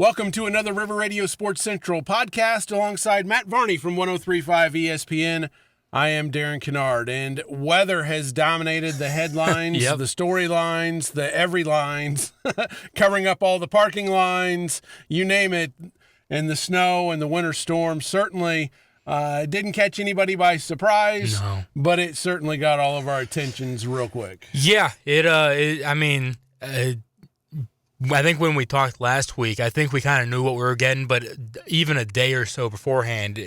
Welcome to another River Radio Sports Central podcast alongside Matt Varney from 103.5 ESPN. I am Darren Kinnard, and weather has dominated the headlines, Yep. the storylines, the every lines, covering up all the parking lines, you name it, and the snow and the winter storm. Certainly didn't catch anybody by surprise, No. but it certainly got all of our attentions real quick. Yeah, I think when we talked last week, I think we kind of knew what we were getting, but even a day or so beforehand,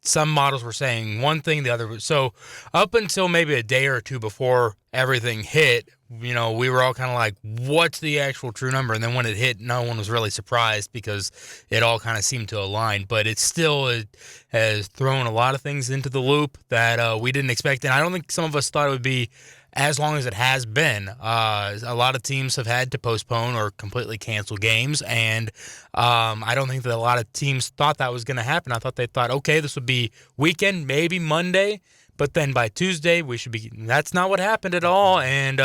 some models were saying one thing, the other. So up until maybe a day or two before everything hit, we were all kind of like, what's the actual true number? And then when it hit, no one was really surprised because it all kind of seemed to align. But it still has thrown a lot of things into the loop that we didn't expect. And I don't think some of us thought it would be as long as it has been. A lot of teams have had to postpone or completely cancel games, and I don't think that a lot of teams thought that was going to happen. I thought they thought, okay, this would be weekend, maybe Monday, but then by Tuesday we should be. That's not what happened at all. And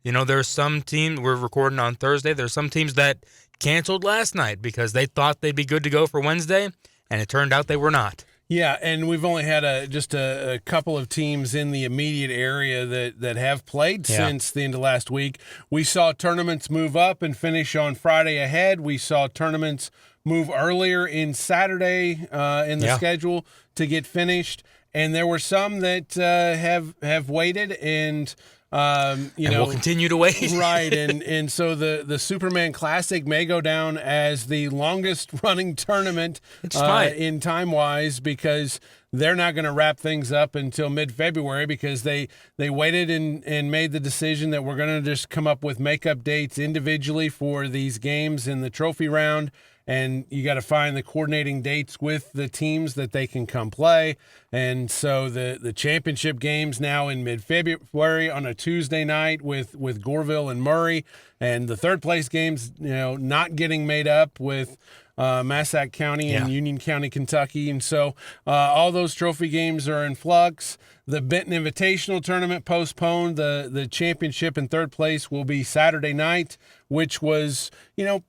there's some team. We're recording on Thursday. There's some teams that canceled last night because they thought they'd be good to go for Wednesday, and it turned out they were not. Yeah, and we've only had just a couple of teams in the immediate area that have played since the end of last week. We saw tournaments move up and finish on Friday ahead. We saw tournaments move earlier in Saturday in the schedule to get finished. And there were some that have waited and we'll continue to wait. Right, and so the Superman Classic may go down as the longest running tournament in time-wise because they're not going to wrap things up until mid-February because they waited and made the decision that we're going to just come up with makeup dates individually for these games in the trophy round. And you got to find the coordinating dates with the teams that they can come play. And so the championship games now in mid-February on a Tuesday night with Goreville and Murray, and the third place games, not getting made up with Massac County and Union County, Kentucky. And so all those trophy games are in flux. The Benton Invitational Tournament postponed. The championship in third place will be Saturday night, which was,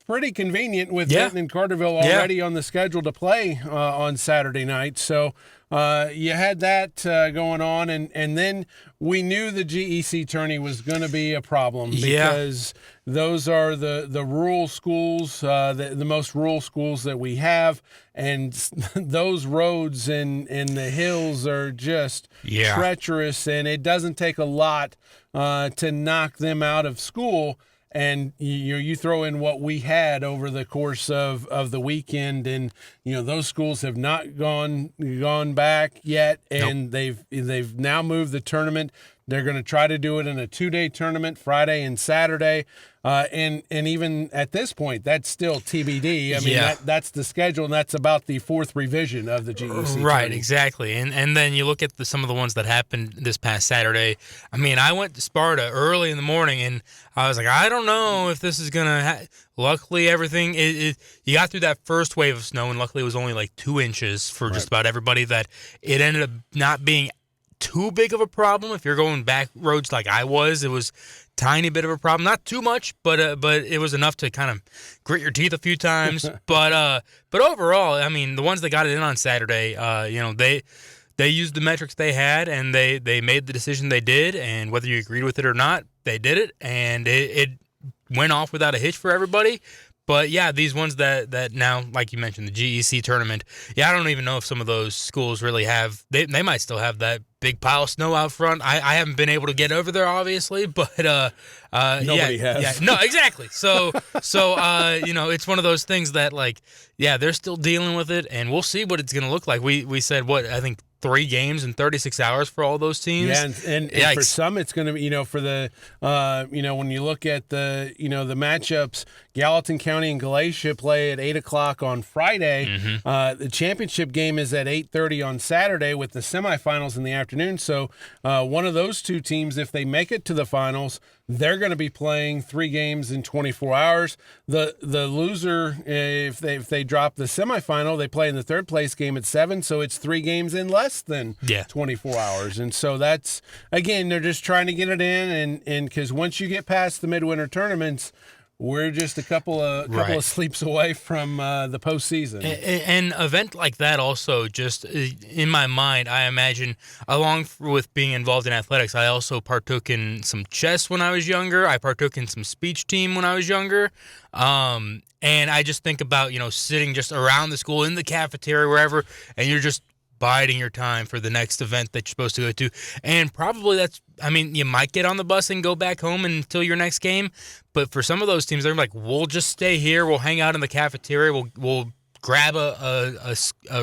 pretty convenient with Benton and Carterville already on the schedule to play on Saturday night. So you had that going on. And then we knew the GEC tourney was going to be a problem because those are the rural schools, the most rural schools that we have. And those roads and the hills are just treacherous, and it doesn't take a lot to knock them out of school. And you throw in what we had over the course of the weekend, and those schools have not gone back yet, and they've now moved the tournament. They're going to try to do it in a 2-day tournament, Friday and Saturday. And even at this point, that's still TBD. I mean, that's the schedule, and that's about the fourth revision of the GEC. Right, exactly. And then you look at some of the ones that happened this past Saturday. I mean, I went to Sparta early in the morning, and I was like, I don't know if this is going to luckily, everything, you got through that first wave of snow, and luckily it was only like 2 inches for just about everybody, that it ended up not being too big of a problem. If you're going back roads like I was, it was tiny bit of a problem. Not too much, but it was enough to kind of grit your teeth a few times. but overall, I mean, the ones that got it in on Saturday, they used the metrics they had, and they made the decision they did, and whether you agreed with it or not, they did it, and it went off without a hitch for everybody. But, these ones that now, like you mentioned, the GEC tournament, I don't even know if some of those schools really have – they might still have that big pile of snow out front. I haven't been able to get over there, obviously, but nobody has. No, exactly. So it's one of those things that, they're still dealing with it, and we'll see what it's going to look like. We said, I think 3 games in 36 hours for all those teams. Yeah, and for some it's going to be, for the, when you look at the, the matchups, Gallatin County and Galatia play at 8 o'clock on Friday. Mm-hmm. The championship game is at 8:30 on Saturday with the semifinals in the afternoon. So one of those two teams, if they make it to the finals, they're going to be playing 3 games in 24 hours. The loser, if they drop the semifinal, they play in the third place game at 7. So it's 3 games in less than 24 hours. And so that's, again, they're just trying to get it in. And because once you get past the midwinter tournaments, we're just a couple of sleeps away from the postseason. An event like that also, just in my mind, I imagine, along with being involved in athletics, I also partook in some chess when I was younger. I partook in some speech team when I was younger. And I just think about, sitting just around the school, in the cafeteria, wherever, and you're just biding your time for the next event that you're supposed to go to. And probably you might get on the bus and go back home until your next game. But for some of those teams, they're like, we'll just stay here. We'll hang out in the cafeteria. We'll grab a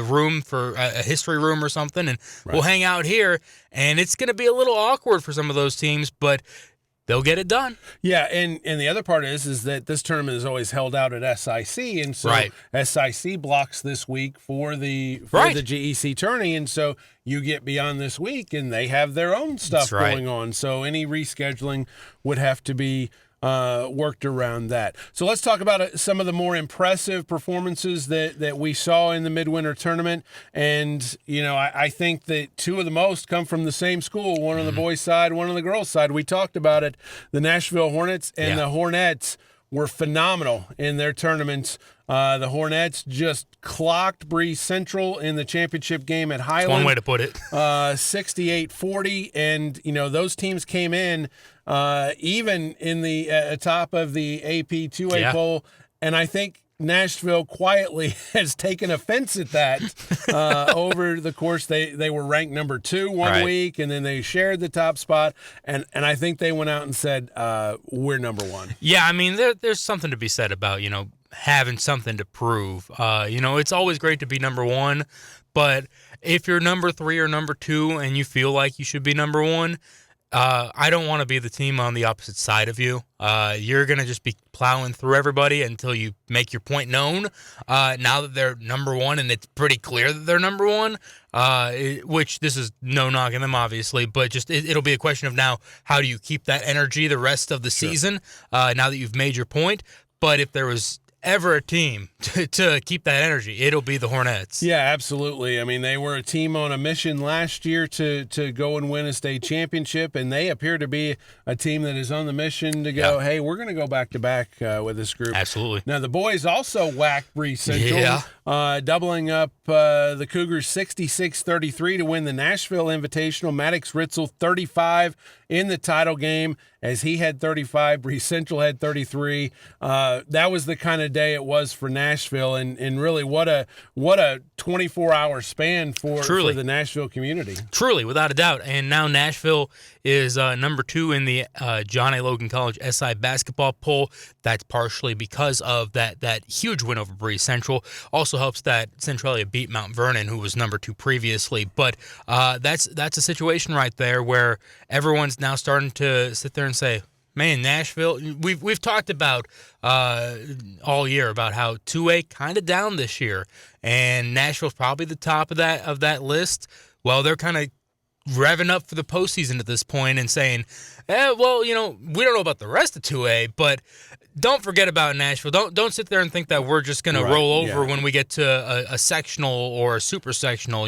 room for a history room or something, and we'll hang out here. And it's going to be a little awkward for some of those teams, but they'll get it done. Yeah, and the other part is that this tournament is always held out at SIC, and so SIC blocks this week for the GEC tourney, and so you get beyond this week, and they have their own stuff going on. So any rescheduling would have to be worked around that. So let's talk about some of the more impressive performances that we saw in the midwinter tournament. And, I think that two of the most come from the same school, one on the boys' side, one on the girls' side. We talked about it. The Nashville Hornets and the Hornets were phenomenal in their tournaments. The Hornets just clocked Breeze Central in the championship game at Highland. That's one way to put it. 68-40, and those teams came in even in the top of the AP 2A poll, and I think Nashville quietly has taken offense at that over the course. They were ranked number 2 one week, and then they shared the top spot, and I think they went out and said, we're number 1. Yeah, there's something to be said about, having something to prove. It's always great to be number 1, but if you're number 3 or number 2 and you feel like you should be number 1, I don't want to be the team on the opposite side of you. You're going to just be plowing through everybody until you make your point known. Now that they're number 1 and it's pretty clear that they're number 1, which this is no knocking them, obviously, but just it'll be a question of now, how do you keep that energy the rest of the season now that you've made your point? But if there was ever a team to keep that energy, it'll be the Hornets. Yeah, absolutely. They were a team on a mission last year to go and win a state championship, and they appear to be a team that is on the mission to go, hey, we're going to go back-to-back with this group. Absolutely. Now, the boys also whacked Breeze Central, doubling up the Cougars 66-33 to win the Nashville Invitational. Maddox Ritzel 35 in the title game, as he had 35, Breeze Central had 33. That was the kind of day it was for Nashville, and really what a 24-hour span for the Nashville community. Truly, without a doubt. And now Nashville is number 2 in the John A. Logan College SI basketball poll. That's partially because of that huge win over Breeze Central. Also helps that Centralia beat Mount Vernon, who was number 2 previously. But that's a situation right there where everyone's now starting to sit there and say, man, Nashville, we've talked about all year about how 2A kind of down this year, and Nashville's probably the top of that list. Well, they're kind of revving up for the postseason at this point and saying, we don't know about the rest of 2A, but don't forget about Nashville. Don't sit there and think that we're just going to roll over when we get to a sectional or a super sectional.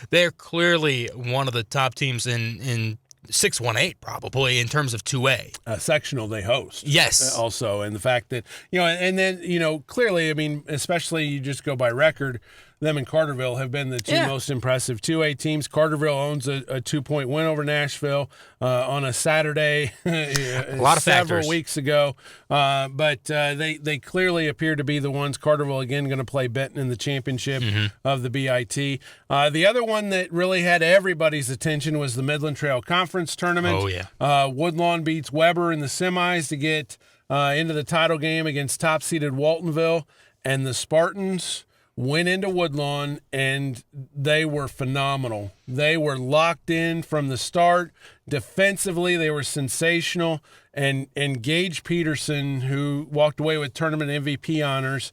They're clearly one of the top teams in 6-1-8 probably in terms of 2A. Sectional they host. Yes. Also, and the fact that, and then, clearly, especially you just go by record, them and Carterville have been the two most impressive 2A teams. Carterville owns a 2-point win over Nashville on a Saturday a lot of several weeks ago. But they clearly appear to be the ones. Carterville, again, going to play Benton in the championship of the BIT. The other one that really had everybody's attention was the Midland Trail Conference Tournament. Oh, yeah. Woodlawn beats Weber in the semis to get into the title game against top-seeded Waltonville. And the Spartans went into Woodlawn, and they were phenomenal. They were locked in from the start. Defensively, they were sensational. And Gage Peterson, who walked away with tournament MVP honors,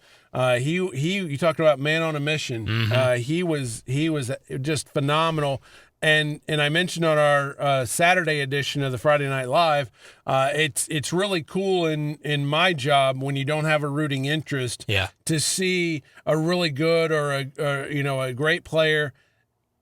you talked about man on a mission. He was just phenomenal. And I mentioned on our Saturday edition of the Friday Night Live, it's really cool in my job when you don't have a rooting interest to see a really good or a great player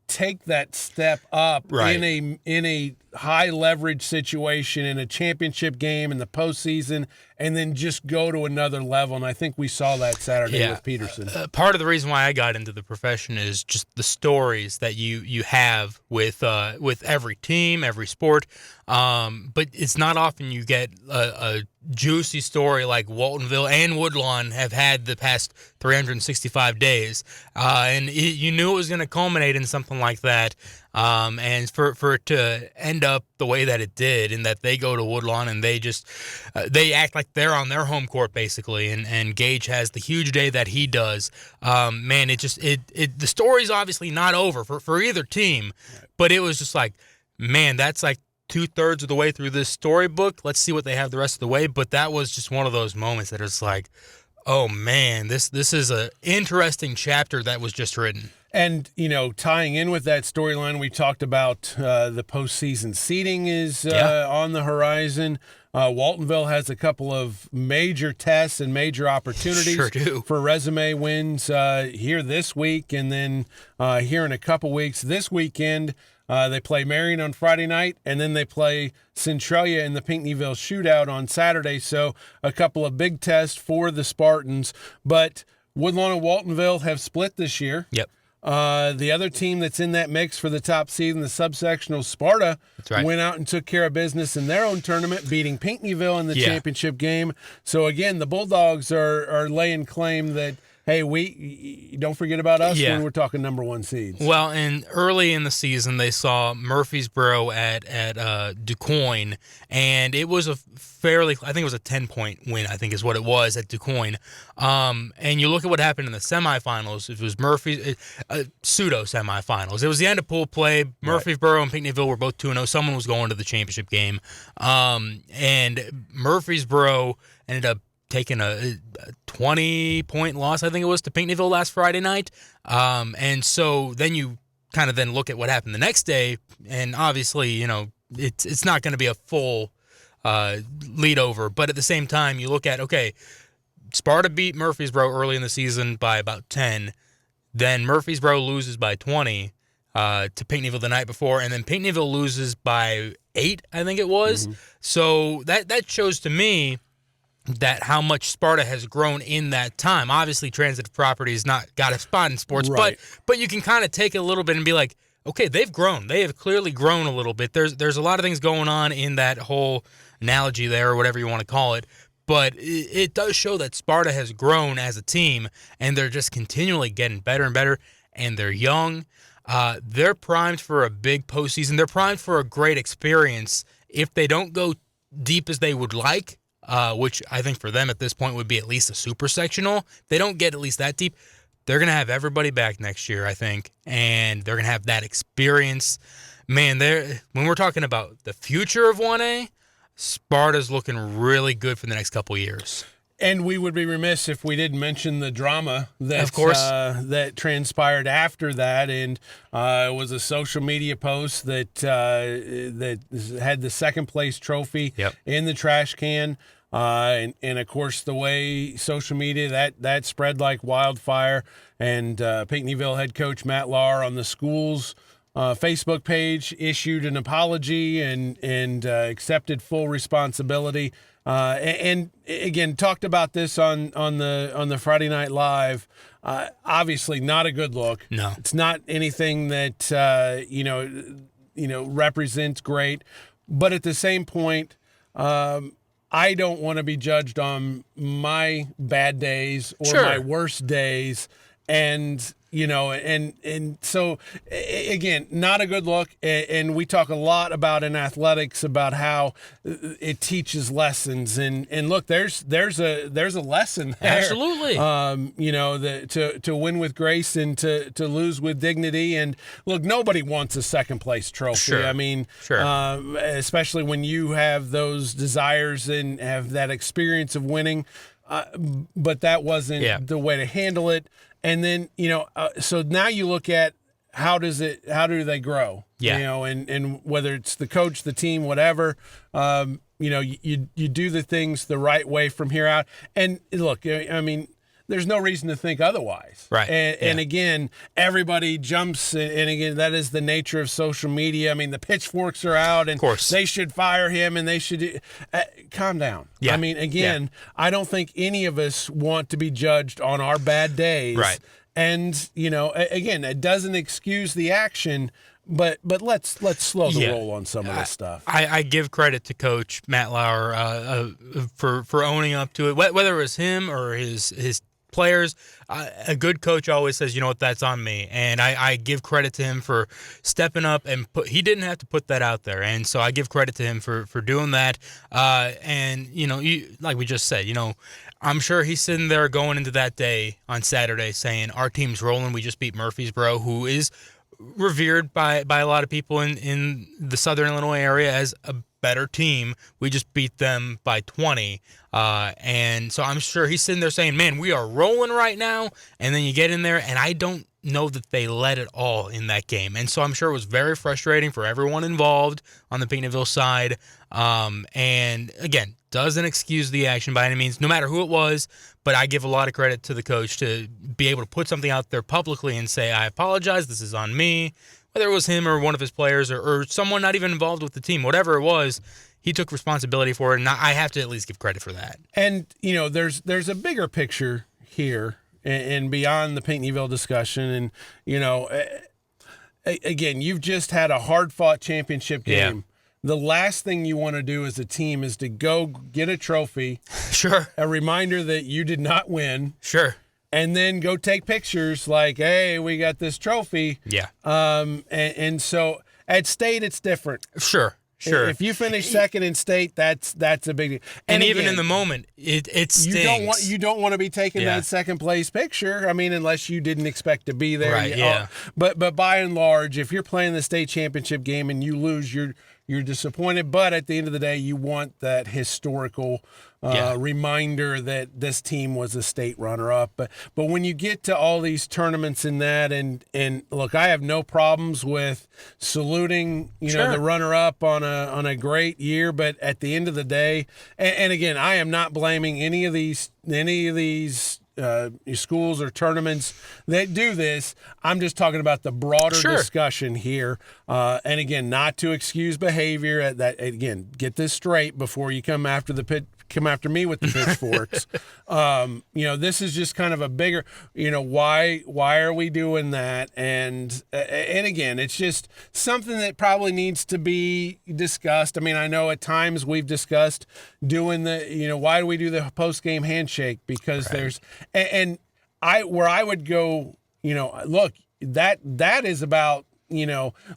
take that step up in a high leverage situation in a championship game in the postseason, and then just go to another level. And I think we saw that Saturday with Peterson. Part of the reason why I got into the profession is just the stories that you have with every team, every sport. But it's not often you get a juicy story like Waltonville and Woodlawn have had the past 365 days. And you knew it was going to culminate in something like that. And for it to end up the way that it did, in that they go to Woodlawn and they just they act like they're on their home court basically, and Gage has the huge day that he does. Man, the story's obviously not over for either team, but it was just like, man, that's like 2/3 of the way through this storybook. Let's see what they have the rest of the way. But that was just one of those moments that it's like, oh man, this is a interesting chapter that was just written. And, tying in with that storyline, we talked about the postseason seeding is on the horizon. Waltonville has a couple of major tests and major opportunities for resume wins here this week, and then here in a couple weeks. This weekend, they play Marion on Friday night, and then they play Centralia in the Pinckneyville Shootout on Saturday. So a couple of big tests for the Spartans. But Woodlawn and Waltonville have split this year. Yep. The other team that's in that mix for the top seed in the subsectional, Sparta, went out and took care of business in their own tournament, beating Pinckneyville in the championship game. So, again, the Bulldogs are laying claim that, hey, we don't forget about us when we're talking number one seeds. Well, and early in the season, they saw Murfreesboro at DuQuoin, and it was I think it was a 10-point win, I think is what it was at DuQuoin. And you look at what happened in the semifinals. It was pseudo semifinals. It was the end of pool play. Murfreesboro and Pinckneyville were both 2-0. Someone was going to the championship game. And Murfreesboro ended up taking a 20-point loss, I think it was, to Pinckneyville last Friday night. And so then you kind of then look at what happened the next day, and obviously, it's not going to be a full lead over. But at the same time, you look at, okay, Sparta beat Murfreesboro early in the season by about 10. Then Murfreesboro loses by 20 to Pinckneyville the night before, and then Pinckneyville loses by 8, I think it was. Mm-hmm. So that shows to me that how much Sparta has grown in that time. Obviously, transitive property has not got a spot in sports, but you can kind of take it a little bit and be like, okay, they've grown. They have clearly grown a little bit. There's a lot of things going on in that whole analogy there, or whatever you want to call it. But it does show that Sparta has grown as a team, and they're just continually getting better and better, and they're young. They're primed for a big postseason. They're primed for a great experience. If they don't go deep as they would like, which I think for them at this point would be at least a super sectional, if they don't get at least that deep, they're going to have everybody back next year, I think, and they're going to have that experience. Man, when we're talking about the future of 1A, Sparta's looking really good for the next couple years. And we would be remiss if we didn't mention the drama that, of course, that transpired after that. And it was a social media post that had the second place trophy in the trash can. And of course, the way social media, that spread like wildfire. And Pinckneyville head coach Matt Lahr on the school's Facebook page issued an apology and accepted full responsibility. And again, talked about this on the Friday Night Live. Obviously, not a good look. No, it's not anything that represents great. But at the same point, I don't want to be judged on my bad days or my worst days, and so again, not a good look. And we talk a lot about in athletics about how it teaches lessons. And look, there's a lesson there. Absolutely. To win with grace and to lose with dignity. And look, nobody wants a second place trophy. Sure. I mean, especially when you have those desires and have that experience of winning. But that wasn't the way to handle it. And then, so now you look at how do they grow? And whether it's the coach, the team, whatever, you do the things the right way from here out. And look, I mean, there's no reason to think otherwise. Right. And again, everybody jumps, and again, that is the nature of social media. I mean, the pitchforks are out, and of course they should fire him, and they should calm down. Yeah. I mean, again, I don't think any of us want to be judged on our bad days. Right. And, again, it doesn't excuse the action, but let's slow the roll on some of this stuff. I give credit to Coach Matt Lauer for owning up to it, whether it was him or his players. A good coach always says, you know what, that's on me. And I give credit to him for stepping up, and he didn't have to put that out there. And so I give credit to him for doing that. And, like we just said, I'm sure he's sitting there going into that day on Saturday saying, our team's rolling. We just beat Murfreesboro, who is revered by a lot of people in the Southern Illinois area as a better team. We just beat them by 20. And so I'm sure he's sitting there saying, man, we are rolling right now. And then you get in there, and I don't know that they let it all in that game. And so I'm sure it was very frustrating for everyone involved on the Peanutville side. And again, doesn't excuse the action by any means, no matter who it was. But I give a lot of credit to the coach to be able to put something out there publicly and say, I apologize, this is on me. Whether it was him or one of his players or someone not even involved with the team, whatever it was, he took responsibility for it, and I have to at least give credit for that. And, there's a bigger picture here and beyond the Pinckneyville discussion. And, again, you've just had a hard-fought championship game. Yeah. The last thing you want to do as a team is to go get a trophy. Sure. A reminder that you did not win. Sure. And then go take pictures like, hey, we got this trophy. Yeah. And so at state, it's different. Sure. If you finish second in state, that's a big deal. And even in the moment, it stings. You don't want to be taking that second place picture. I mean, unless you didn't expect to be there. Right. Yeah. But by and large, if you're playing the state championship game and you lose, you're disappointed. But at the end of the day, you want that historical reminder that this team was a state runner-up. But when you get to all these tournaments and that, and look, I have no problems with saluting the runner-up on a great year. But at the end of the day, and again, I am not blaming any of these schools or tournaments that do this. I'm just talking about the broader discussion here. And again, not to excuse behavior. Again, get this straight before you come after me with the pitchforks. This is just kind of a bigger, why are we doing that? And again, it's just something that probably needs to be discussed. I mean, I know at times we've discussed doing why do we do the post-game handshake? Because there's, where I would go, look, that is about,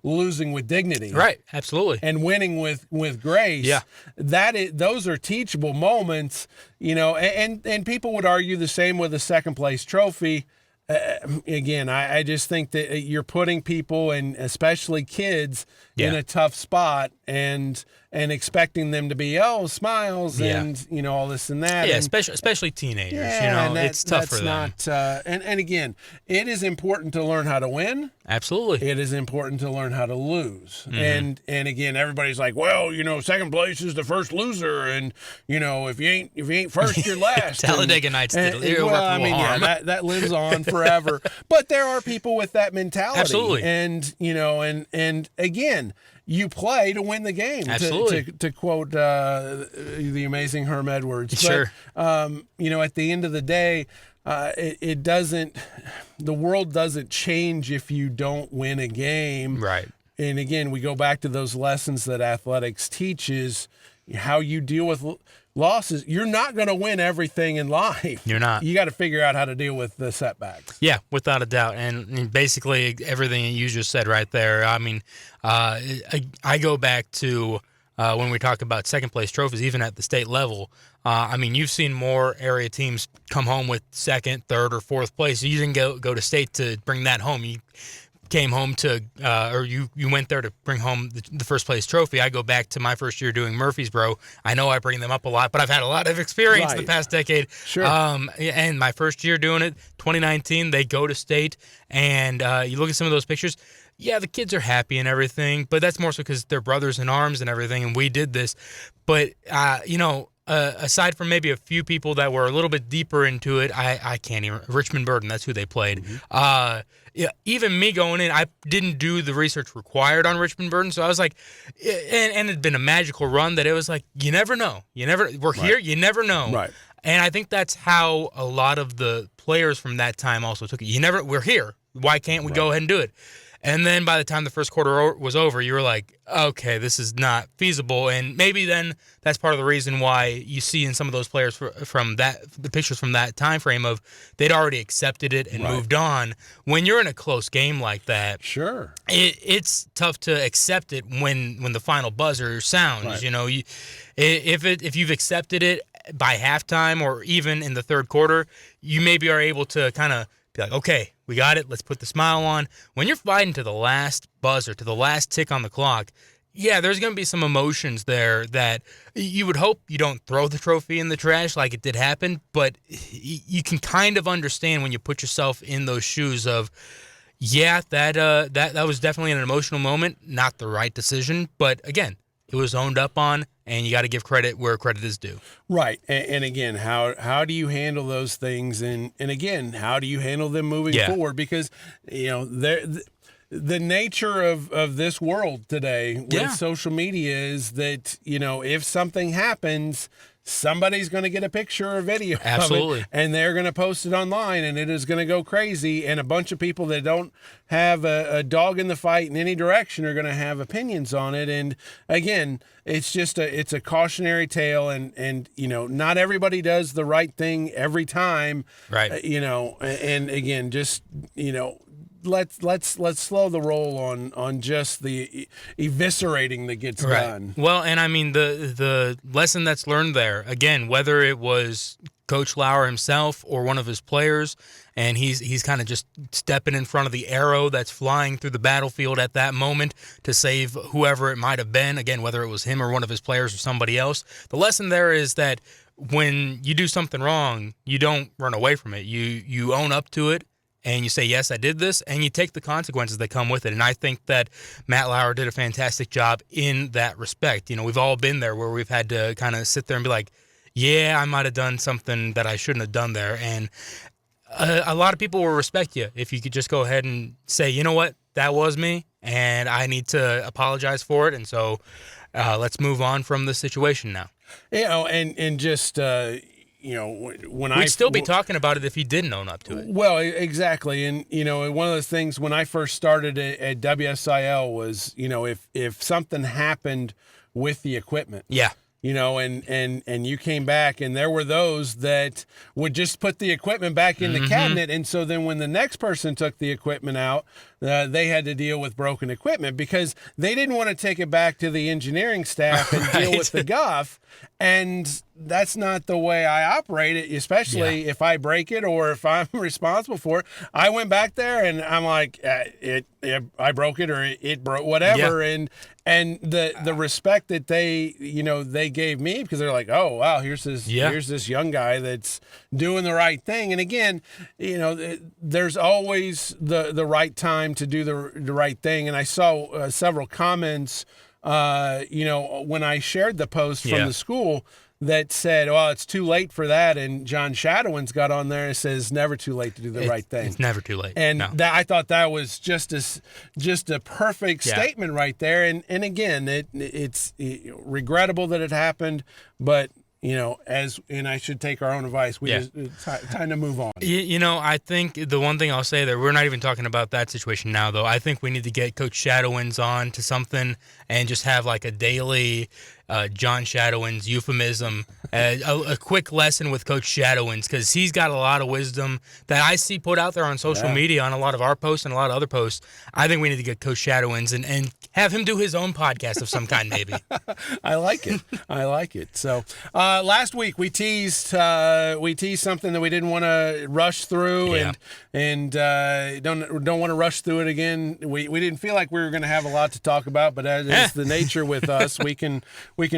losing with dignity. Right. Absolutely. And winning with grace. Yeah. Those are teachable moments, and people would argue the same with a second place trophy. Again, I just think that you're putting people, and especially kids, in a tough spot and expecting them to be, smiles and, all this and that. Yeah, and, especially teenagers, it's tough for them. And again, it is important to learn how to win. Absolutely. It is important to learn how to lose. Mm-hmm. And again, everybody's like, well, second place is the first loser. And, if you ain't first, you're last. Talladega Nights did that lives on forever. But there are people with that mentality. Absolutely. And, and again, you play to win the game. Absolutely. To quote the amazing Herm Edwards. Sure. But, at the end of the day, it doesn't. The world doesn't change if you don't win a game. Right. And again, we go back to those lessons that athletics teaches, how you deal with losses. You're not going to win everything in life. You're not. You got to figure out how to deal with the setbacks. Yeah, without a doubt. And basically everything you just said right there. I mean, I go back to when we talk about second place trophies, even at the state level. I mean, you've seen more area teams come home with second, third, or fourth place. You didn't go to state to bring that home. You came home to, or you went there to bring home the first place trophy. I go back to my first year doing Murfreesboro. I know I bring them up a lot, but I've had a lot of experience in the past decade. Sure. And my first year doing it, 2019, they go to state, and you look at some of those pictures. Yeah, the kids are happy and everything, but that's more so because they're brothers in arms and everything, and we did this. But, aside from maybe a few people that were a little bit deeper into it, I can't even. Richmond Burden, that's who they played. Yeah, even me going in, I didn't do the research required on Richmond Burden, so I was like, and it'd been a magical run that it was like, you never know. We're here, you never know. Right. And I think that's how a lot of the players from that time also took it. We're here. Why can't we go ahead and do it? And then by the time the first quarter was over, you were like, okay, this is not feasible. And maybe then that's part of the reason why you see in some of those players from the pictures from that time frame of they'd already accepted it and moved on. When you're in a close game like that, sure, it's tough to accept it when the final buzzer sounds. Right. If you've accepted it by halftime or even in the third quarter, you maybe are able to kind of be like, okay, we got it. Let's put the smile on. When you're fighting to the last buzzer, to the last tick on the clock, yeah, there's going to be some emotions there that you would hope you don't throw the trophy in the trash like it did happen, but you can kind of understand when you put yourself in those shoes of, yeah, that was definitely an emotional moment, not the right decision, but again, it was owned up on, and you got to give credit where credit is due. Right. And again, how do you handle those things? And again, how do you handle them moving forward? Because, the nature of this world today with social media is that, if something happens, somebody's going to get a picture or video Absolutely. of it, and they're going to post it online, and it is going to go crazy, and a bunch of people that don't have a dog in the fight in any direction are going to have opinions on it. And again, it's just it's a cautionary tale, and not everybody does the right thing every time, right? And again, just let's slow the roll on just the eviscerating that gets done. Well, and I mean the lesson that's learned there, again, whether it was Coach Lauer himself or one of his players, and he's kind of just stepping in front of the arrow that's flying through the battlefield at that moment to save whoever it might have been, again, whether it was him or one of his players or somebody else. The lesson there is that when you do something wrong, you don't run away from it. You own up to it. And you say, yes, I did this, and you take the consequences that come with it. And I think that Matt Lauer did a fantastic job in that respect. We've all been there where we've had to kind of sit there and be like, yeah, I might have done something that I shouldn't have done there. And a lot of people will respect you if you could just go ahead and say, you know what, that was me, and I need to apologize for it. And so let's move on from the situation now. And just... we'd still be talking about it if he didn't own up to it. Well, exactly. And, one of those things when I first started at WSIL was, if something happened with the equipment. Yeah. And you came back, and there were those that would just put the equipment back in the cabinet. And so then when the next person took the equipment out, they had to deal with broken equipment because they didn't want to take it back to the engineering staff and deal with the guff. And that's not the way I operate it, especially if I break it or if I'm responsible for it. I went back there and I'm like, I broke it or it broke, whatever. Yeah. And the respect that they gave me because they're like, oh wow, here's this young guy that's doing the right thing. And again, there's always the right time to do the right thing. And I saw several comments, when I shared the post from the school that said, well, it's too late for that. And John Shadowin's got on there and says, never too late to do the right thing. It's never too late. And I thought that was just a perfect statement right there. And again, it's regrettable that it happened, but and I should take our own advice. It's time to move on. I think the one thing I'll say there, we're not even talking about that situation now, though. I think we need to get Coach Shadowins on to something and just have like a daily John Shadowins euphemism, a quick lesson with Coach Shadowins, because he's got a lot of wisdom that I see put out there on social media on a lot of our posts and a lot of other posts. I think we need to get Coach Shadowins and have him do his own podcast of some kind, maybe. I like it. So last week we teased something that we didn't want to rush through, and don't want to rush through it again. We didn't feel like we were going to have a lot to talk about, but as is the nature with us, we can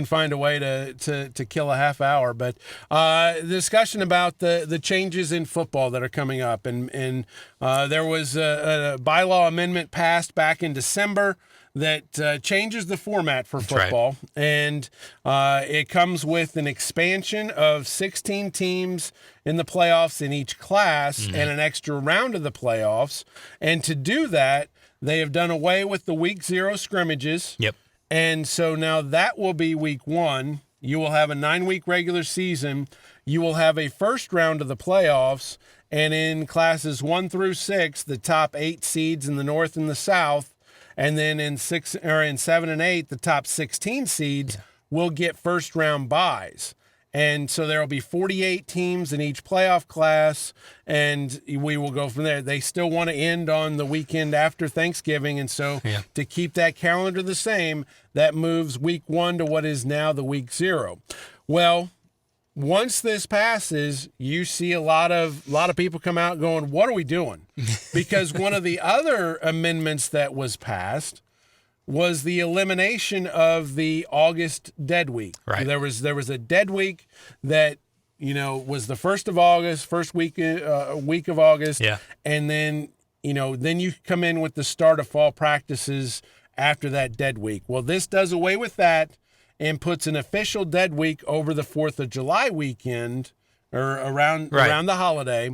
find a way to kill a half hour. But the discussion about the changes in football that are coming up, and there was a bylaw amendment passed back in December that changes the format for football. Right. And it comes with an expansion of 16 teams in the playoffs in each class and an extra round of the playoffs. And to do that, they have done away with the week 0 scrimmages. Yep. And so now that will be week 1. You will have a 9-week regular season. You will have a first round of the playoffs. And in classes 1 through 6, the top 8 seeds in the North and the South. And then in 7 and 8, the top 16 seeds will get first round byes. And so there will be 48 teams in each playoff class, and we will go from there. They still want to end on the weekend after Thanksgiving, and so to keep that calendar the same, that moves week 1 to what is now the week 0. Well, once this passes, you see a lot of people come out going, "What are we doing?" Because one of the other amendments that was passed was the elimination of the August dead week. Right. There was a dead week that, was the 1st of August, first week of August. Yeah. And then, then you come in with the start of fall practices after that dead week. Well, this does away with that and puts an official dead week over the 4th of July weekend or around the holiday.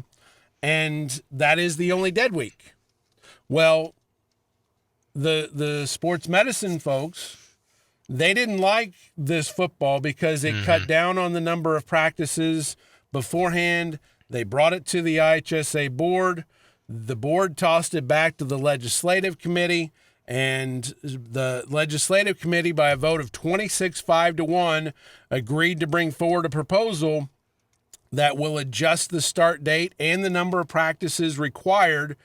And that is the only dead week. Well, the sports medicine folks, they didn't like this football because it cut down on the number of practices beforehand. They brought it to the IHSA board. The board tossed it back to the legislative committee, and the legislative committee, by a vote of 26-5-1, agreed to bring forward a proposal that will adjust the start date and the number of practices required.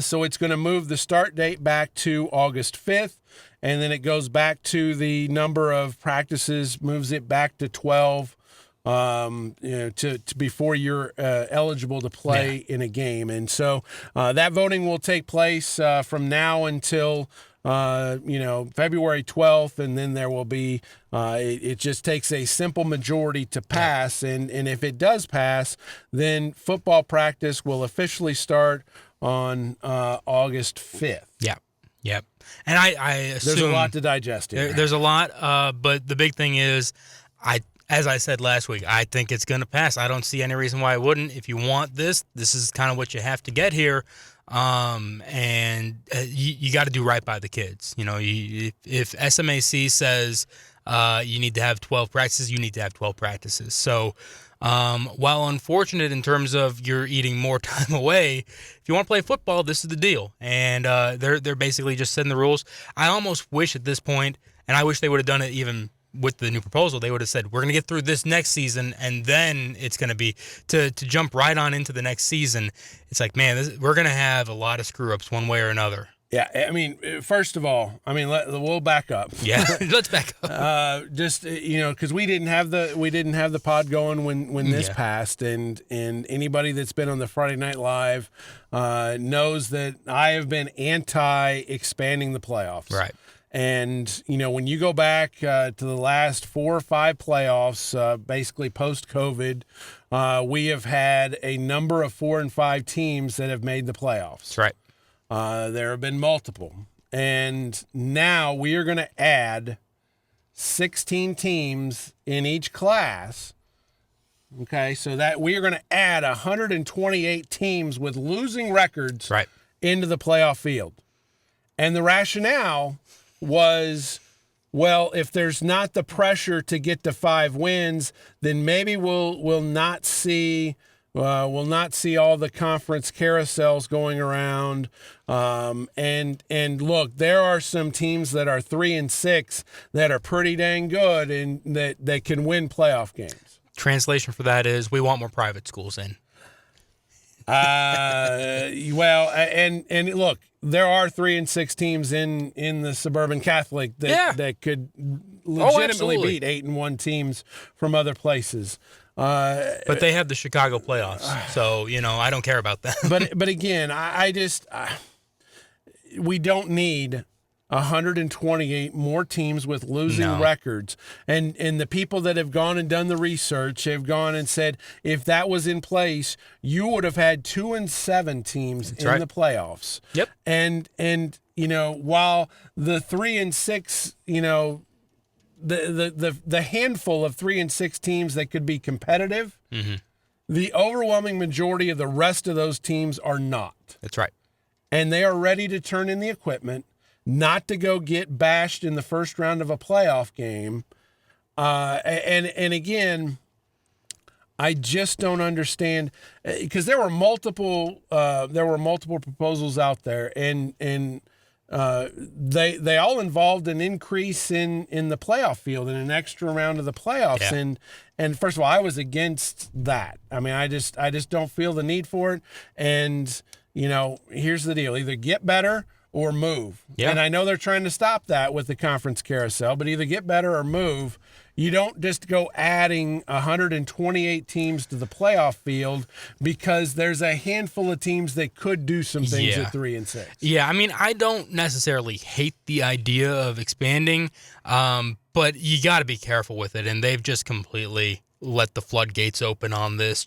So it's going to move the start date back to August 5th, and then it goes back to the number of practices, moves it back to 12 to before you're eligible to play in a game. And so that voting will take place from now until February 12th, and then there will be, it just takes a simple majority to pass. And if it does pass, then football practice will officially start on August 5th. Yeah. Yep. And I assume there's a lot to digest here. There's a lot, but the big thing is, as I said last week, I think it's going to pass. I don't see any reason why it wouldn't. If you want this is kind of what you have to get here. And you got to do right by the kids. If SMAC says you need to have 12 practices, you need to have 12 practices. So while unfortunate in terms of you're eating more time away, if you want to play football, this is the deal. And they're basically just setting the rules. I almost wish at this point, and I wish they would have done it even with the new proposal, they would have said, we're going to get through this next season, and then it's going to be to jump right on into the next season. It's like, man, we're going to have a lot of screw-ups one way or another. Yeah, I mean, first of all, we'll back up. Yeah, let's back up. Because we didn't have the pod going when this passed, and anybody that's been on the Friday Night Live knows that I have been anti-expanding the playoffs. Right. And, when you go back to the last 4 or 5 playoffs, basically post-COVID, we have had a number of 4 and 5 teams that have made the playoffs. That's right. There have been multiple. And now we are going to add 16 teams in each class. Okay, so that we are going to add 128 teams with losing records into the playoff field. And the rationale was, well, if there's not the pressure to get to 5 wins, then maybe we'll not see all the conference carousels going around. And look, there are some teams that are 3 and 6 that are pretty dang good and that can win playoff games. Translation for that is, we want more private schools in. Well, and look, there are 3 and 6 teams in the Suburban Catholic that could legitimately beat 8 and 1 teams from other places. But they have the Chicago playoffs, so I don't care about that. but again, we don't need 128 more teams with losing records. And the people that have gone and done the research have gone and said, if that was in place, you would have had 2-7 teams the playoffs. Yep. And while the 3-6, the handful of 3-6 teams that could be competitive, the overwhelming majority of the rest of those teams are not. That's right. And they are ready to turn in the equipment, not to go get bashed in the first round of a playoff game. And again, I just don't understand, because there were multiple proposals out there, and they all involved an increase in the playoff field and an extra round of the playoffs. Yeah. And first of all, I was against that. I mean, I just don't feel the need for it. And here's the deal: either get better or move. Yeah. And I know they're trying to stop that with the conference carousel, but either get better or move. You don't just go adding 128 teams to the playoff field because there's a handful of teams that could do some things at 3-6. Yeah, I mean, I don't necessarily hate the idea of expanding, but you got to be careful with it, and they've just completely let the floodgates open on this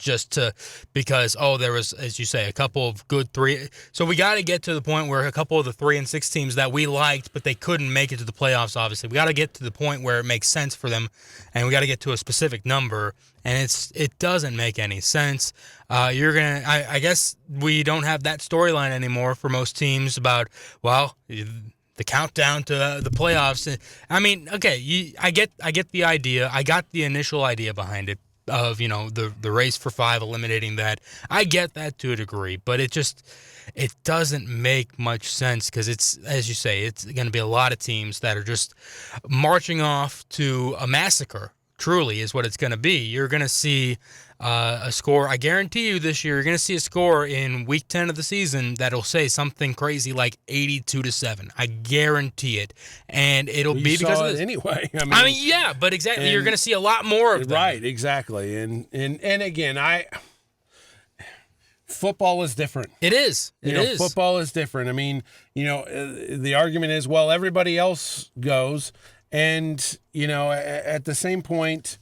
because there was, as you say, a couple of good 3. So we got to get to the point where a couple of the 3-6 teams that we liked, but they couldn't make it to the playoffs, obviously. We got to get to the point where it makes sense for them, and we got to get to a specific number, and it doesn't make any sense. I guess we don't have that storyline anymore for most teams about, the countdown to the playoffs. I mean, okay, I get the idea. I got the initial idea behind it of, the race for 5, eliminating that. I get that to a degree, but it doesn't make much sense because it's, as you say, it's going to be a lot of teams that are just marching off to a massacre. Truly is what it's going to be. You're going to see a score. I guarantee you this year, you're going to see a score in week 10 of the season that'll say something crazy like 82-7. I guarantee it. And it'll be because of this. Anyway. I mean, yeah, but exactly. You're going to see a lot more of them. Right, exactly. And again, football is different. It is. It is. Football is different. I mean, the argument is, well, everybody else goes. And, at the same point,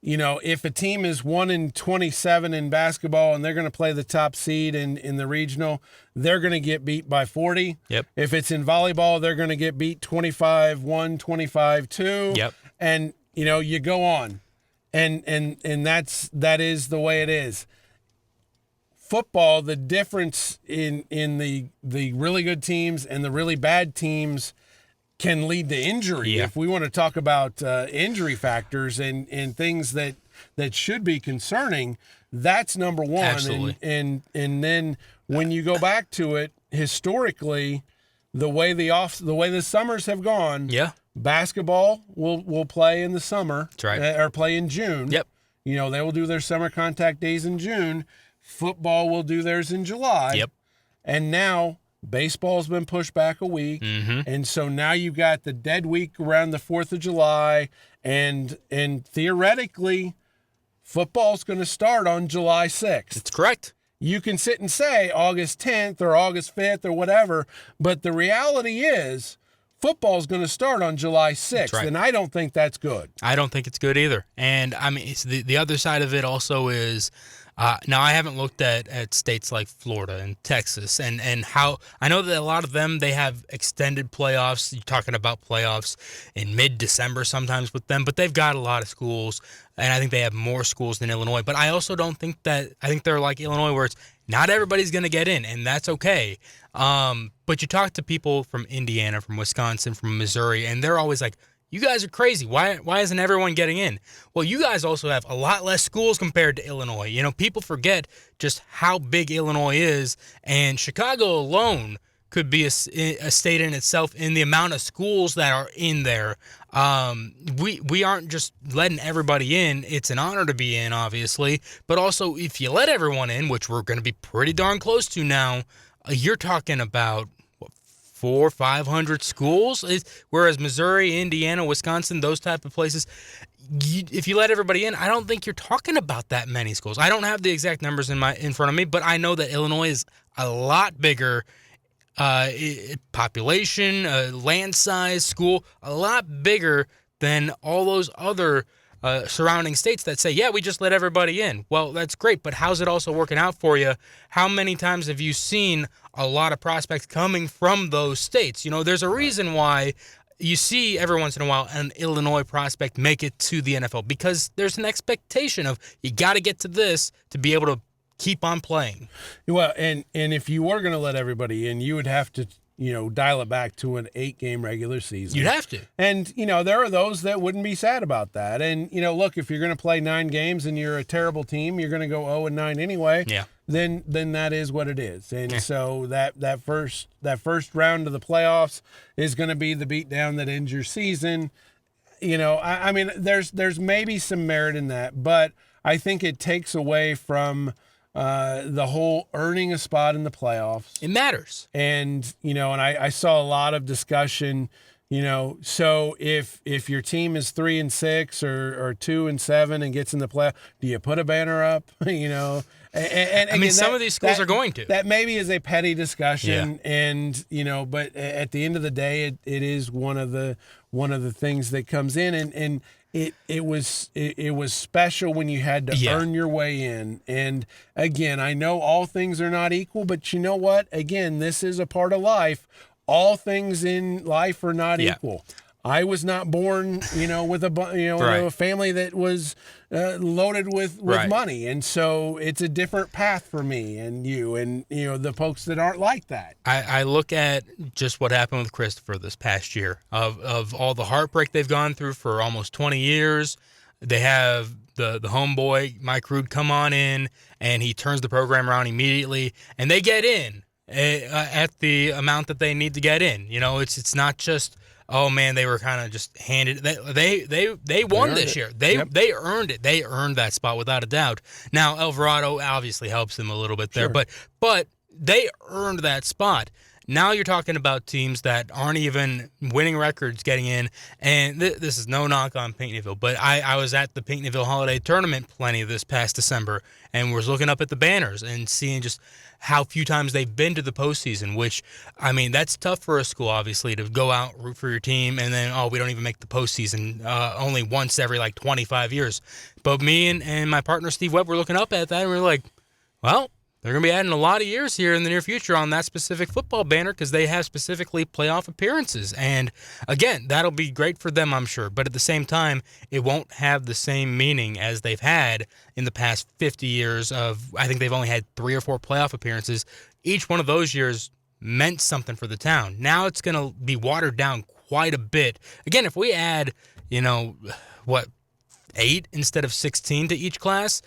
if a team is 1-27 in basketball and they're going to play the top seed in the regional, they're going to get beat by 40. Yep. If it's in volleyball, they're going to get beat 25-1, 25-2. Yep. And, you go on. And that is the way it is. Football, the difference in the really good teams and the really bad teams can lead to injury. Yeah. If we want to talk about injury factors and things that should be concerning, that's number one. Absolutely. And then when you go back to it historically, the way the summers have gone, basketball will play in the summer. That's right. Or play in June. Yep. They will do their summer contact days in June. Football will do theirs in July. Yep. And now baseball's been pushed back a week, and so now you've got the dead week around the 4th of July, and theoretically, football's going to start on July 6th. That's correct. You can sit and say August 10th or August 5th or whatever, but the reality is football's going to start on July 6th, right. And I don't think that's good. I don't think it's good either. And, I mean, it's the other side of it also is now I haven't looked at states like Florida and Texas and how – I know that a lot of them, they have extended playoffs. You're talking about playoffs in mid-December sometimes with them, but they've got a lot of schools, and I think they have more schools than Illinois. But I also don't think that – I think they're like Illinois where it's not everybody's going to get in, and that's okay. But you talk to people from Indiana, from Wisconsin, from Missouri, and they're always like, you guys are crazy. Why isn't everyone getting in? Well, you guys also have a lot less schools compared to Illinois. You know, people forget just how big Illinois is, and Chicago alone could be a state in itself in the amount of schools that are in there. We aren't just letting everybody in. It's an honor to be in, obviously, but also if you let everyone in, which we're going to be pretty darn close to now, you're talking about 400 or 500 schools, whereas Missouri, Indiana, Wisconsin, those type of places, if you let everybody in, I don't think you're talking about that many schools. I don't have the exact numbers in front of me, but I know that Illinois is a lot bigger population, land size, school, a lot bigger than all those other surrounding states that say, yeah, we just let everybody in. Well, that's great, but how's it also working out for you? How many times have you seen a lot of prospects coming from those states? There's a reason why you see every once in a while an Illinois prospect make it to the NFL, because there's an expectation of you got to get to this to be able to keep on playing. Well, and if you were going to let everybody in, you would have to dial it back to an 8-game regular season. You'd have to. And, there are those that wouldn't be sad about that. And, look, if you're going to play 9 games and you're a terrible team, you're going to go 0-9 anyway. Yeah. Then that is what it is. And so that first round of the playoffs is going to be the beatdown that ends your season. I mean, there's maybe some merit in that, but I think it takes away from the whole earning a spot in the playoffs. It matters. And, and I saw a lot of discussion, so if your team is 3-6 or 2-7 and gets in the playoff, do you put a banner up? And I mean, some of these schools are going to. That maybe is a petty discussion, and but at the end of the day, it is one of the things that comes in, and it was special when you had to earn your way in. And again, I know all things are not equal, but you know what? Again, this is a part of life. All things in life are not equal. I was not born, with a family that was loaded with money, and so it's a different path for me and you, and the folks that aren't like that. I look at just what happened with Christopher this past year, of all the heartbreak they've gone through for almost 20 years. They have the homeboy Mike Rood come on in, and he turns the program around immediately, and they get in at the amount that they need to get in. It's not just, oh man, they were kind of just handed. They won this year. They earned it. They earned that spot without a doubt. Now Alvarado obviously helps them a little bit there, but they earned that spot. Now you're talking about teams that aren't even winning records getting in, and this is no knock on Pinckneyville, but I was at the Pinckneyville Holiday Tournament plenty this past December, and was looking up at the banners and seeing just how few times they've been to the postseason, which, I mean, that's tough for a school, obviously, to go out, root for your team, and then, we don't even make the postseason only once every, 25 years. But me and my partner, Steve Webb, were looking up at that, and we were like, well, they're going to be adding a lot of years here in the near future on that specific football banner, because they have specifically playoff appearances. And, again, that'll be great for them, I'm sure. But at the same time, it won't have the same meaning as they've had in the past 50 years of, I think they've only had 3 or 4 playoff appearances. Each one of those years meant something for the town. Now it's going to be watered down quite a bit. Again, if we add, 8 instead of 16 to each class,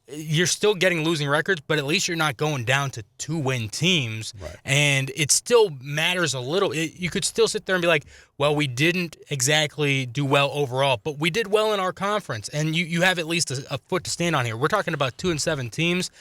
you're still getting losing records, but at least you're not going down to 2-win teams. Right. And it still matters a little. You could still sit there and be like, well, we didn't exactly do well overall, but we did well in our conference. And you have at least a foot to stand on here. We're talking about 2-7 teams.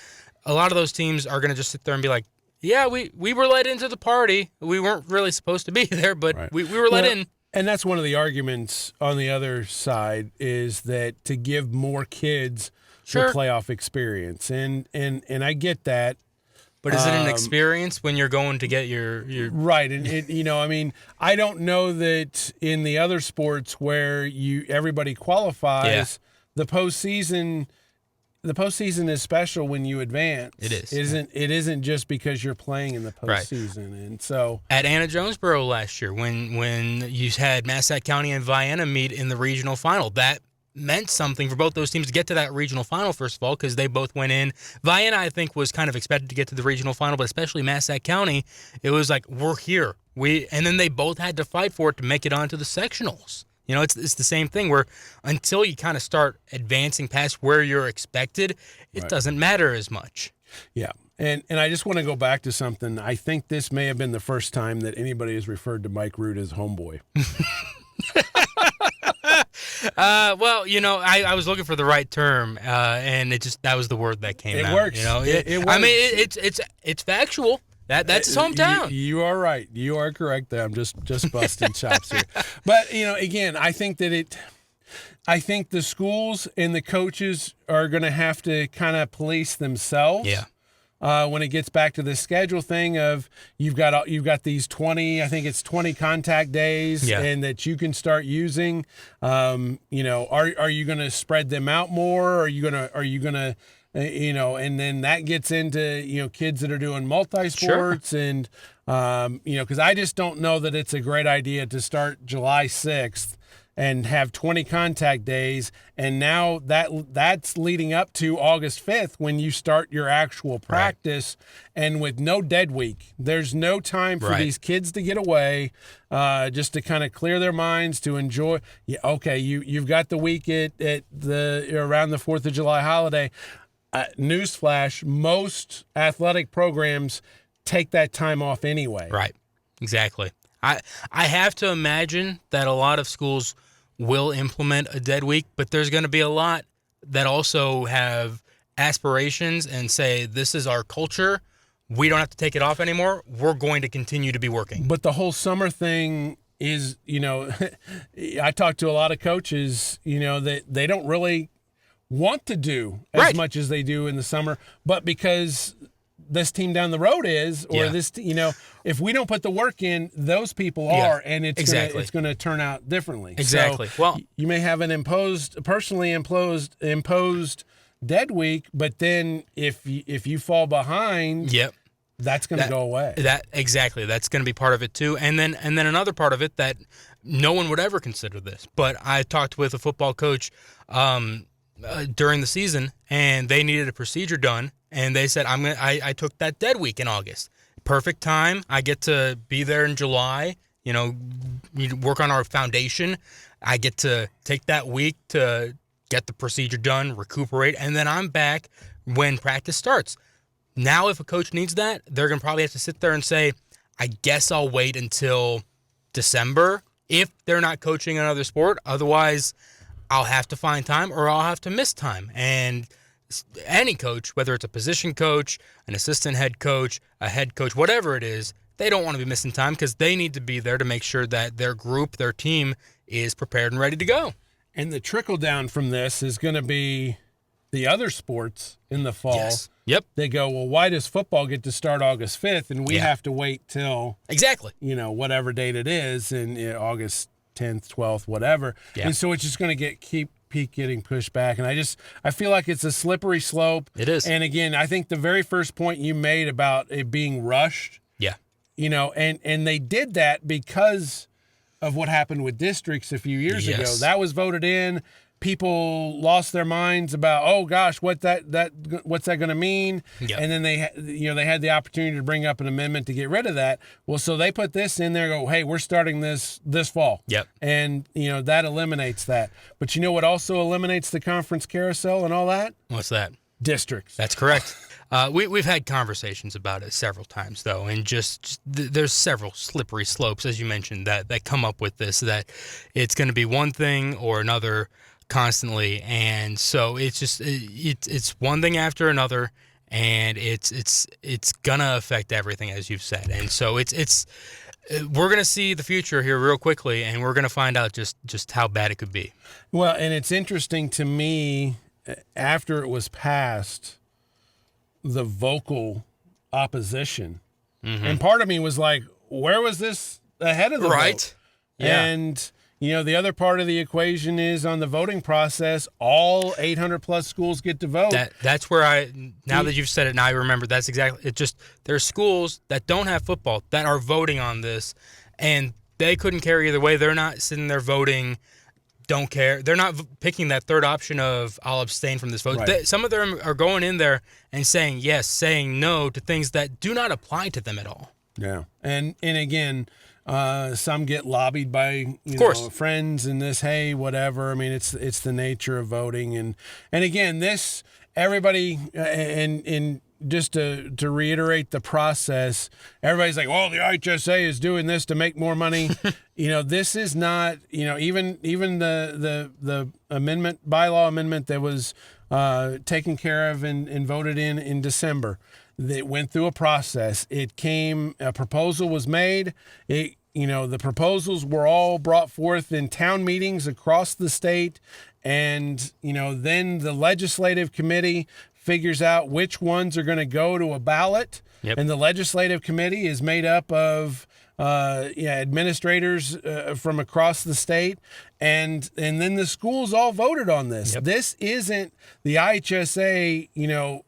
A lot of those teams are going to just sit there and be like, yeah, we were let into the party. We weren't really supposed to be there, but we were let in. And that's one of the arguments on the other side, is that to give more kids the playoff experience, and I get that, but is it an experience when you're going to get your right? And I mean, I don't know that in the other sports where everybody qualifies, the postseason is special when you advance. It is. It isn't just because you're playing in the postseason, and so at Anna Jonesboro last year, when you had Massac County and Vienna meet in the regional final, that meant something for both those teams to get to that regional final, first of all, because they both went in. Vienna, I think, was kind of expected to get to the regional final, but especially Massac County, it was like, we're here. And then they both had to fight for it to make it onto the sectionals. It's the same thing, where until you kind of start advancing past where you're expected, it doesn't matter as much. Yeah. And I just want to go back to something. I think this may have been the first time that anybody has referred to Mike Rood as homeboy. Well, I was looking for the right term, and that was the word that came out. It works. It works. I mean, it's factual. That's his hometown. You are right. You are correct there. I'm just busting chops here. But, again, I think that I think the schools and the coaches are going to have to kind of police themselves when it gets back to the schedule thing of you've got these 20, I think it's 20 contact days, and that you can start using. Are you going to spread them out more? Are you going to and then that gets into, kids that are doing multi-sports and, because I just don't know that it's a great idea to start July 6th and have 20 contact days. And now that's leading up to August 5th when you start your actual practice, and with no dead week. There's no time for these kids to get away, just to kind of clear their minds, to enjoy. You've got the week at around the 4th of July holiday. Newsflash, most athletic programs take that time off anyway. Right, exactly. I have to imagine that a lot of schools will implement a dead week, but there's going to be a lot that also have aspirations and say, this is our culture. We don't have to take it off anymore. We're going to continue to be working. But the whole summer thing is, I talk to a lot of coaches, that they don't really want to do as much as they do in the summer, but because this team down the road is, or this, if we don't put the work in, those people are, and it's going to turn out differently. Exactly. So well, you may have an personally imposed dead week, but then if you fall behind, that's going to go away. That's going to be part of it too. And then another part of it that no one would ever consider this, but I talked with a football coach during the season, and they needed a procedure done, and they said, I took that dead week in August. Perfect time. I get to be there in July, we work on our foundation. I get to take that week to get the procedure done, recuperate, and then I'm back when practice starts. Now, if a coach needs that, they're going to probably have to sit there and say, I guess I'll wait until December if they're not coaching another sport. Otherwise, I'll have to find time, or I'll have to miss time. And any coach, whether it's a position coach, an assistant head coach, a head coach, whatever it is, they don't want to be missing time because they need to be there to make sure that their group, their team is prepared and ready to go. And the trickle down from this is going to be the other sports in the fall. Yes. Yep. They go, well, why does football get to start August 5th and we have to wait till whatever date it is, in August 10th, 12th, whatever. Yeah. And so it's just going to keep getting pushed back. And I feel like it's a slippery slope. It is. And again, I think the very first point you made about it being rushed, and they did that because of what happened with districts a few years ago. That was voted in. People lost their minds about, oh gosh, what's that going to mean? Yep. And then they had the opportunity to bring up an amendment to get rid of that. Well, so they put this in there. Go, hey, we're starting this fall. Yep. And that eliminates that. But you know what also eliminates the conference carousel and all that? What's that? Districts. That's correct. We've had conversations about it several times, though, and there's several slippery slopes, as you mentioned, that come up with this. That it's going to be one thing or another constantly, and so it's one thing after another, and it's gonna affect everything, as you've said. And so we're gonna see the future here real quickly, and we're gonna find out just how bad it could be. Well, and it's interesting to me, after it was passed, the vocal opposition, and part of me was like, where was this ahead of the vote? Yeah. And the other part of the equation is on the voting process, all 800 plus schools get to vote. That's where now that you've said it, now I remember that's exactly it. Just there's schools that don't have football that are voting on this, and they couldn't care either way. They're not sitting there voting, don't care. They're not picking that third option of I'll abstain from this vote. Right. Some of them are going in there and saying yes, saying no to things that do not apply to them at all. Yeah. And again, some get lobbied by friends and this, hey, whatever. I mean, it's the nature of voting, and again, this everybody and just to reiterate the process, everybody's like, well, the IHSA is doing this to make more money. This is not, even the bylaw amendment that was taken care of and voted in December. It went through a process. A proposal was made. The proposals were all brought forth in town meetings across the state. And, then the legislative committee figures out which ones are going to go to a ballot. Yep. And the legislative committee is made up of administrators from across the state, and then the schools all voted on this. Yep. This isn't the IHSA,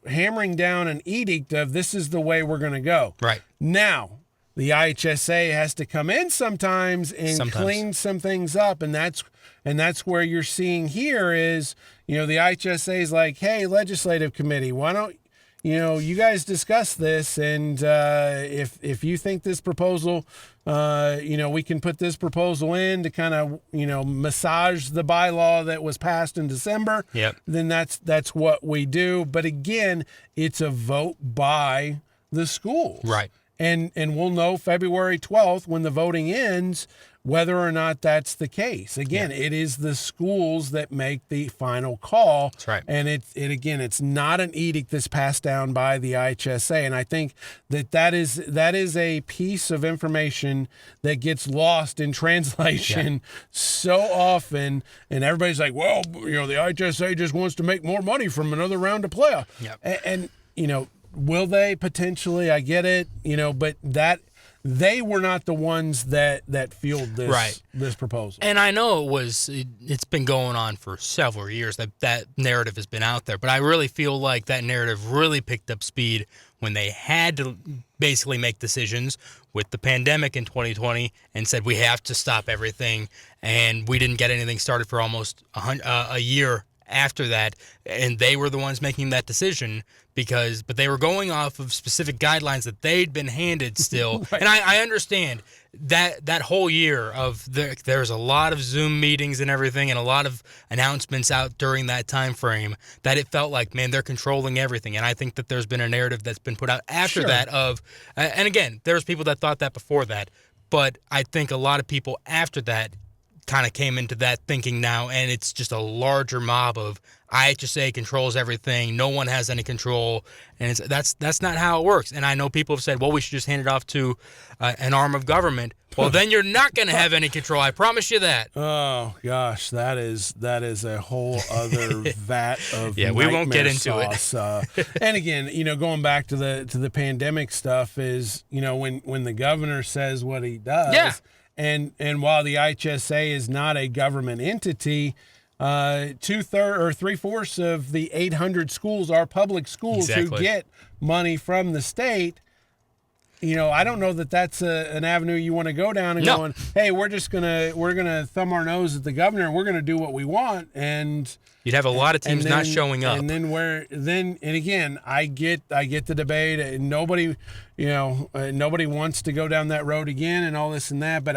hammering down an edict of this is the way we're going to go. Right. Now, the IHSA has to come in sometimes and clean some things up, and that's where you're seeing here is, the IHSA is like, hey, legislative committee, why don't you guys discuss this, and if you think this proposal, we can put this proposal in to kind of, massage the bylaw that was passed in December. Yep. Then that's what we do. But again, it's a vote by the schools. Right. And we'll know February 12th when the voting ends whether or not that's the case. Again, It is the schools that make the final call. That's right. And it's not an edict that's passed down by the IHSA. And I think that is a piece of information that gets lost in translation so often. And everybody's like, well, the IHSA just wants to make more money from another round of playoff. Yep. And will they potentially? I get it, but they were not the ones that fueled this proposal. And I know it's been going on for several years that narrative has been out there, but I really feel like that narrative really picked up speed when they had to basically make decisions with the pandemic in 2020 and said we have to stop everything, and we didn't get anything started for almost a year after that, and they were the ones making that decision but they were going off of specific guidelines that they'd been handed still. Right. And I understand that whole year there's a lot of Zoom meetings and everything and a lot of announcements out during that time frame that it felt like, man, they're controlling everything. And I think that there's been a narrative that's been put out after that and again, there's people that thought that before that, but I think a lot of people after that kind of came into that thinking now, and it's just a larger mob of IHSA controls everything. No one has any control, and that's not how it works. And I know people have said, well, we should just hand it off to an arm of government. Well, then you're not going to have any control. I promise you that. Oh gosh, that is a whole other vat of we won't get into sauce. And again, going back to the pandemic stuff is when the governor says what he does. Yeah. And while the IHSA is not a government entity, 2/3 or 3/4 of the 800 schools are public schools who get money from the state. I don't know that that's an avenue you want to go down and going, hey, we're gonna thumb our nose at the governor and we're gonna do what we want. And you'd have a lot of teams not showing up. And then again, I get the debate, and nobody wants to go down that road again and all this and that. But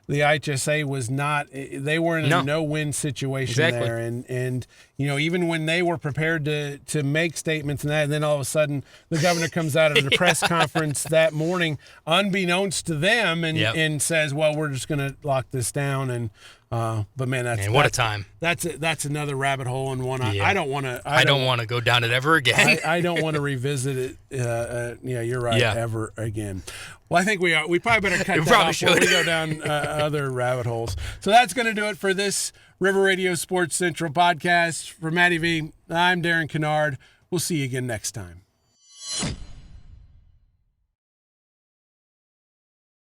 the IHSA was not. They were in a no-win situation there, and even when they were prepared to make statements and that, and then all of a sudden the governor comes out at a press conference that morning, unbeknownst to them, and says, "Well, we're just going to lock this down." And but man, what a time! That's another rabbit hole, and one I don't want to. I don't want to go down it ever again. I don't want to revisit it. You're right. Ever again. Well, I think we probably better cut that off before we go down other rabbit holes. So that's going to do it for this River Radio Sports Central podcast. For Matty V, I'm Darren Kinnard. We'll see you again next time.